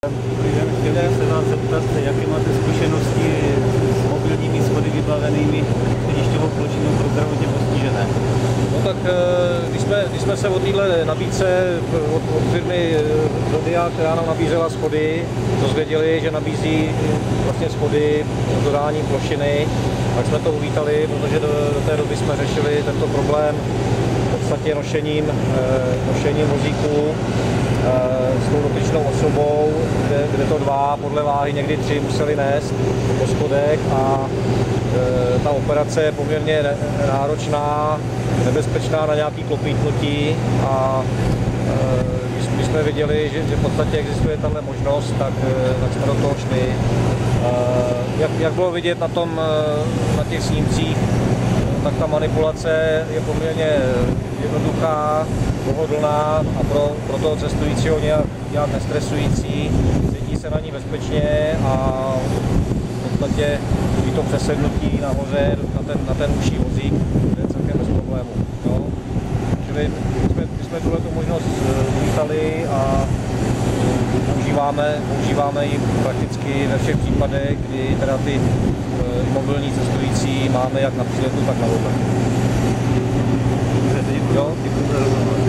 Dobrý den, chtěl bych se vás zeptat, jaké máte zkušenosti s mobilními schody vybavenými schodišťovou plošinou pro zdravotně postižené? No tak když jsme se o téhle nabídce od firmy Zodia, která nám nabízela schody, dozvěděli, že nabízí vlastně schody s dodáním plošiny, tak jsme to uvítali, protože do té doby jsme řešili tento problém v podstatě nošením vozíků s tou dotyčnou osobou, kde to dva, podle váhy někdy tři museli nést po schodech a ta operace je poměrně náročná, nebezpečná na nějaké klopítnutí a když jsme viděli, že v podstatě existuje tahle možnost, tak jsme do toho šli. Jak bylo vidět na těch snímcích, tak ta manipulace je poměrně jednoduchá, pohodlná a pro toho cestujícího nějak nestresující, cítí se na ní bezpečně a v podstatě i to přesednutí nahoře na ten užší vozík je celkem bez problémů. No. Čili my jsme tuto možnost uvítali a používáme ji prakticky ve všech případech, kdy teda ty mobilní cestující máme jak na příletu, tak na oběhu. Děkuji za rozhovor.